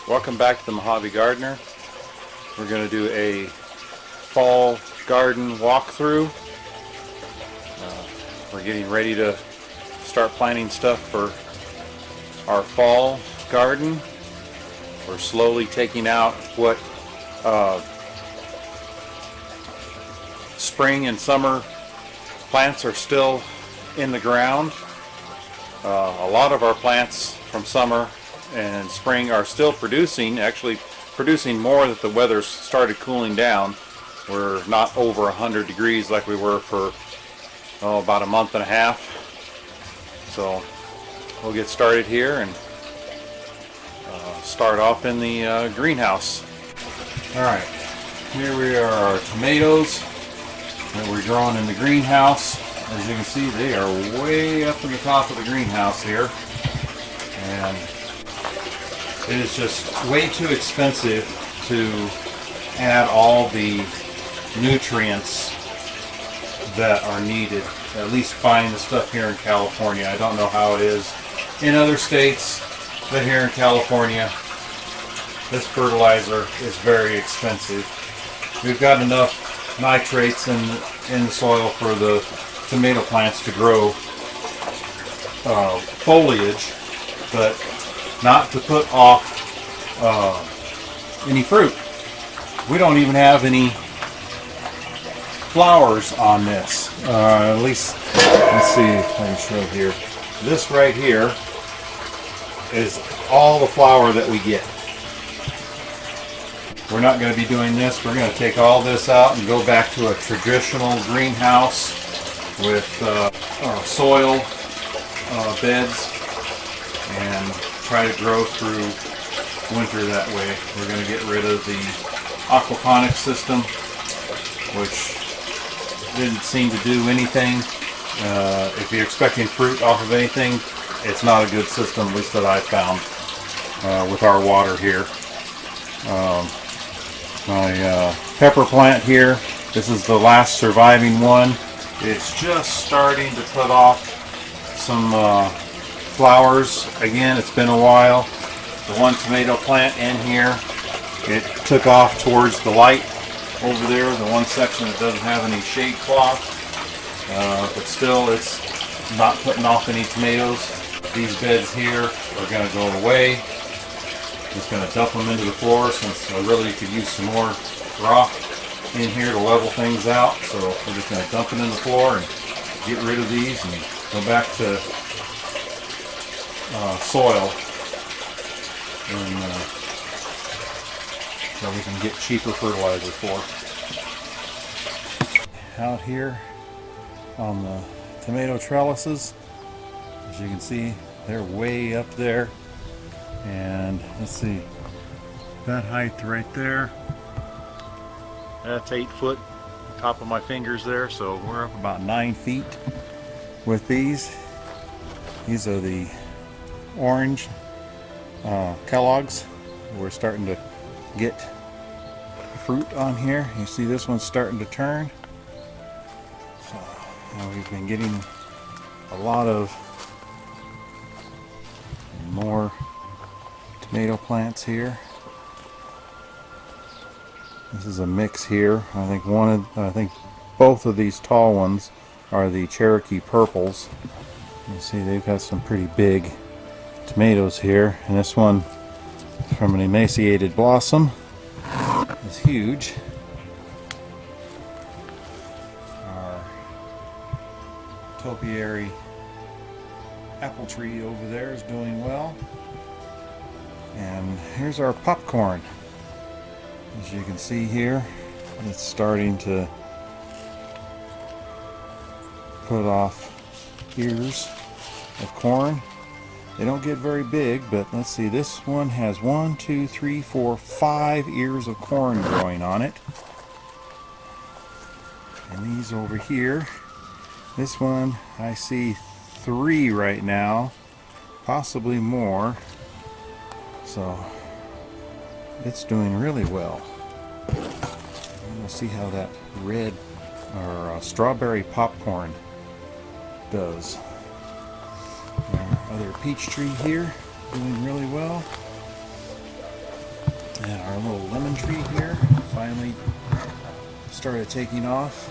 Welcome back to the Mojave Gardener. We're going to do a fall garden walkthrough. We're getting ready to start planting stuff for our fall garden. We're slowly taking out what spring and summer plants are still in the ground. A lot of our plants from summer and spring are still producing, actually producing more that the weather started cooling down. We're not over 100 degrees like we were for about a month and a half. So we'll get started here and start off in the greenhouse. Alright, here we are, our tomatoes that we're growing in the greenhouse. As you can see, they are way up in the top of the greenhouse here, and it is just way too expensive to add all the nutrients that are needed, at least buying the stuff here in California. I don't know how it is in other states, but here in California, this fertilizer is very expensive. We've got enough nitrates in the soil for the tomato plants to grow foliage, but not to put off any fruit. We don't even have any flowers on this. At least, let's see if I can show here. This right here is all the flower that we get. We're not going to be doing this. We're going to take all this out and go back to a traditional greenhouse with soil beds and try to grow through winter that way. We're going to get rid of the aquaponics system, which didn't seem to do anything. If you're expecting fruit off of anything, it's not a good system, at least that I found with our water here. My pepper plant here, this is the last surviving one. It's just starting to put off some flowers. Again, it's been a while. The one tomato plant in here, it took off towards the light over there, the one section that doesn't have any shade cloth, but still it's not putting off any tomatoes. These beds here are going to go away. Just going to dump them into the floor since I really could use some more rock in here to level things out. So we're just going to dump it in the floor and get rid of these and go back to soil, and so we can get cheaper fertilizer for. Out here on the tomato trellises, as you can see, they're way up there. And let's see, that height right there, that's 8 foot, top of my fingers there, so we're up about 9 feet with these. These are the orange Kellogg's. We're starting to get fruit on here. You see this one's starting to turn. So now we've been getting a lot of more tomato plants here. This is a mix here. I think both of these tall ones are the Cherokee purples. You see they've got some pretty big tomatoes here, and this one from an emaciated blossom is huge. Our topiary apple tree over there is doing well. And here's our popcorn. As you can see here, it's starting to put off ears of corn. They don't get very big, but let's see, this one has 1, 2, 3, 4, 5 ears of corn growing on it. And these over here, this one I see 3 right now, possibly more. So it's doing really well. We'll see how that red or strawberry popcorn does. Our other peach tree here doing really well. And our little lemon tree here finally started taking off,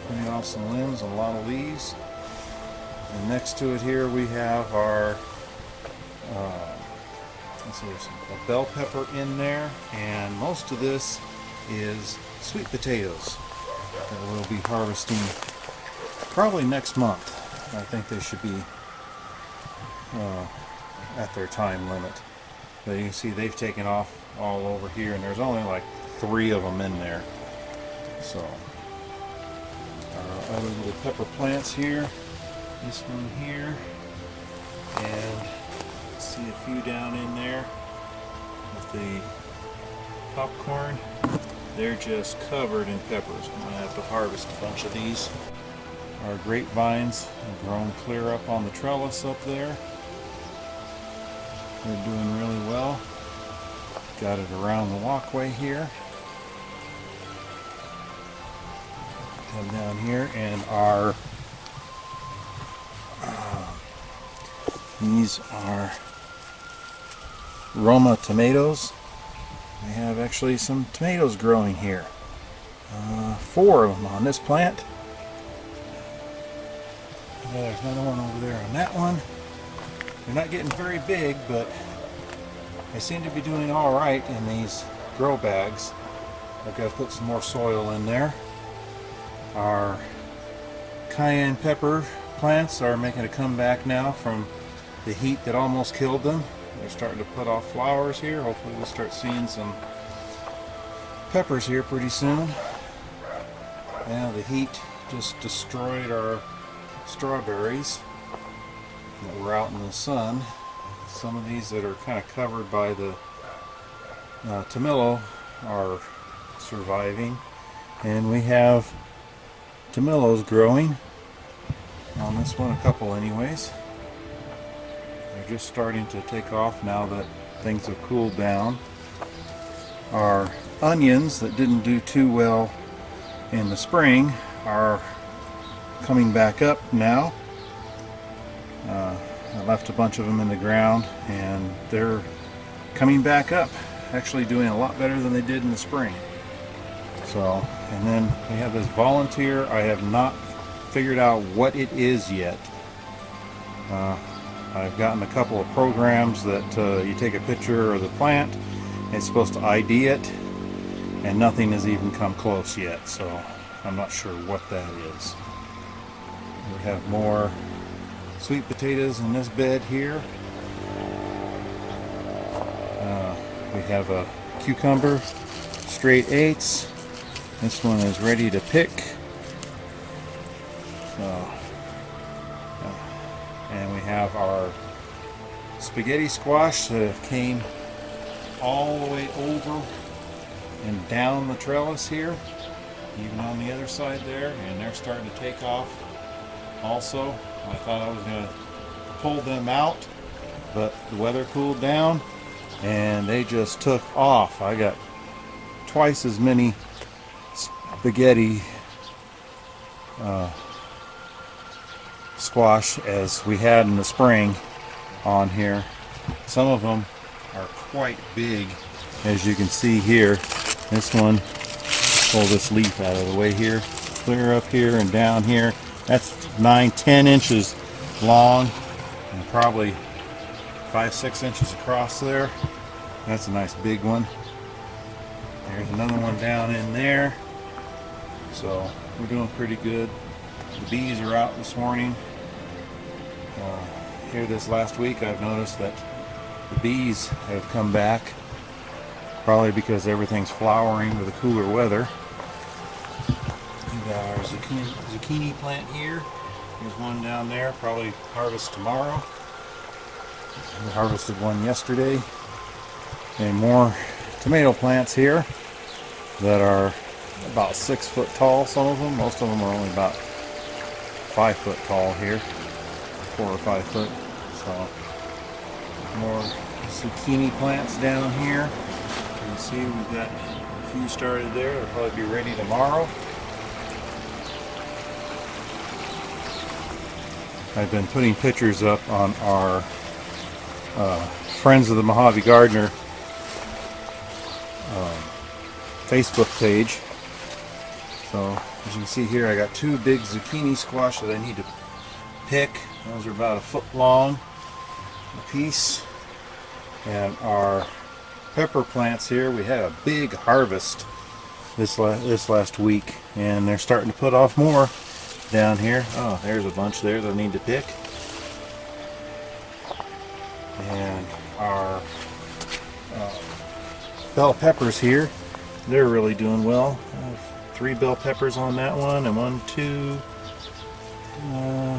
putting off some limbs and a lot of leaves. And next to it here we have our let's see, there's a bell pepper in there, and most of this is sweet potatoes that we'll be harvesting probably next month. I think they should be at their time limit. But you can see they've taken off all over here, and there's only like 3 of them in there. So our other little pepper plants here, this one here, and see a few down in there with the popcorn. They're just covered in peppers. I'm going to have to harvest a bunch of these. Our grapevines have grown clear up on the trellis up there. They're doing really well. Got it around the walkway here. Come down here, and our these are Roma tomatoes. We have actually some tomatoes growing here. 4 of them on this plant. There's another one over there on that one. They're not getting very big, but they seem to be doing all right in these grow bags. I've got to put some more soil in there. Our cayenne pepper plants are making a comeback now from the heat that almost killed them. They're starting to put off flowers here. Hopefully we'll start seeing some peppers here pretty soon. Now the heat just destroyed our strawberries that were out in the sun. Some of these that are kind of covered by the tomillo are surviving, and we have tomillos growing on this one, a couple anyways. They're just starting to take off now that things have cooled down. Our onions that didn't do too well in the spring are coming back up now. I left a bunch of them in the ground, and they're coming back up, actually doing a lot better than they did in the spring. So, and then we have this volunteer. I have not figured out what it is yet. I've gotten a couple of programs that you take a picture of the plant, and it's supposed to ID it, and nothing has even come close yet, so I'm not sure what that is. We have more sweet potatoes in this bed here. We have a cucumber, straight 8s. This one is ready to pick. So, and we have our spaghetti squash that came all the way over and down the trellis here, even on the other side there, and they're starting to take off also. I thought I was going to pull them out, but the weather cooled down and they just took off. I got twice as many spaghetti squash as we had in the spring on here. Some of them are quite big, as you can see here. This one, pull this leaf out of the way here, clear up here and down here. That's 9-10 inches long and probably 5-6 inches across there. That's a nice big one. There's another one down in there. So we're doing pretty good. The bees are out this morning. Here this last week I've noticed that the bees have come back, probably because everything's flowering with the cooler weather. We got our zucchini plant here. There's one down there, probably harvest tomorrow. We harvested one yesterday. And more tomato plants here that are about 6 foot tall, some of them. Most of them are only about 5 foot tall here, 4 or 5 foot. So more zucchini plants down here. You can see we've got a few started there. They'll probably be ready tomorrow. I've been putting pictures up on our Friends of the Mojave Gardener Facebook page. So as you can see here, I got 2 big zucchini squash that I need to pick. Those are about a foot long a piece. And our pepper plants here, we had a big harvest this last week, and they're starting to put off more down here. Oh, there's a bunch there that I need to pick. And our bell peppers here, they're really doing well. I have 3 bell peppers on that one, and 1, 2,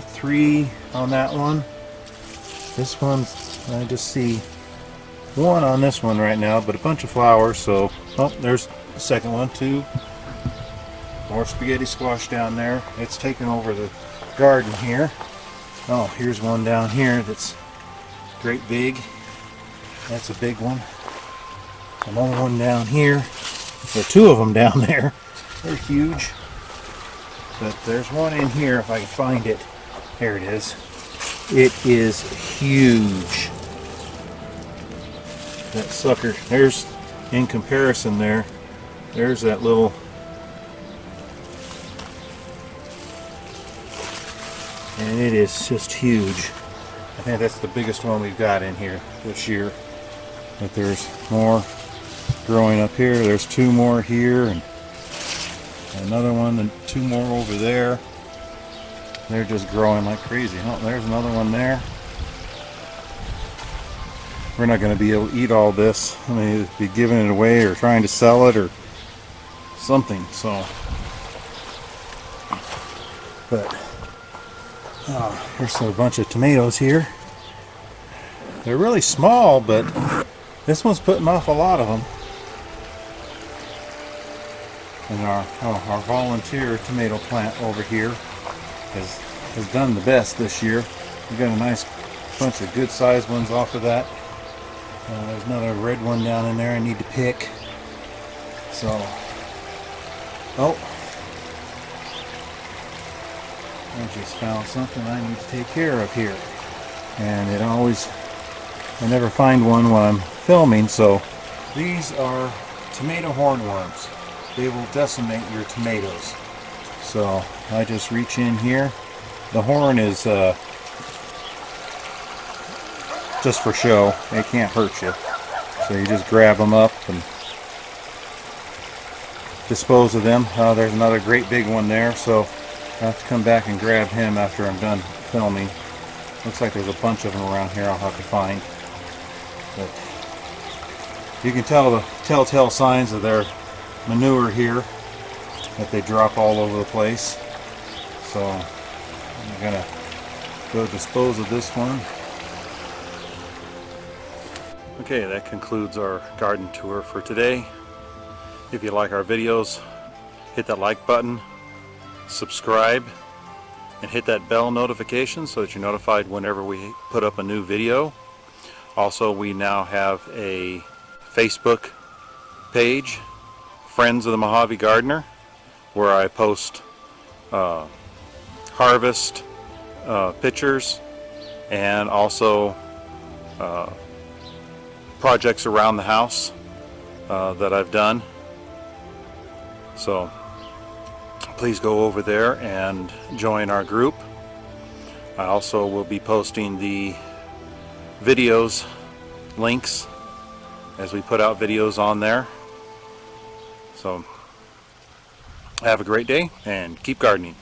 3 on that one. This one, I just see 1 on this one right now, but a bunch of flowers. So, oh, there's the second one. 2 more spaghetti squash down there. It's taken over the garden here. Oh, here's one down here that's great big. That's a big one. Another one down here. There are 2 of them down there. They're huge. But there's one in here if I can find it. There it is. It is huge. That sucker. There's, in comparison there, there's that little, and it is just huge. I think that's the biggest one we've got in here this year. But there's more growing up here. There's 2 more here, and another one, and 2 more over there. They're just growing like crazy. Oh, there's another one there. We're not going to be able to eat all this. I mean, be giving it away or trying to sell it or something. So, but here's a bunch of tomatoes here. They're really small, but this one's putting off a lot of them. And our volunteer tomato plant over here has done the best this year. We got a nice bunch of good sized ones off of that. There's another red one down in there I need to pick. So, oh, I just found something I need to take care of here. And I never find one when I'm filming. So these are tomato hornworms. They will decimate your tomatoes. So I just reach in here. The horn is just for show. It can't hurt you. So you just grab them up and dispose of them. There's another great big one there, so I have to come back and grab him after I'm done filming. Looks like there's a bunch of them around here I'll have to find. But you can tell the telltale signs of their manure here, that they drop all over the place. So I'm gonna go dispose of this one. Okay, that concludes our garden tour for today. If you like our videos, hit that like button, subscribe, and hit that bell notification so that you're notified whenever we put up a new video. Also, we now have a Facebook page, Friends of the Mojave Gardener, where I post harvest pictures and also projects around the house that I've done. So please go over there and join our group. I also will be posting the videos links as we put out videos on there. So have a great day and keep gardening.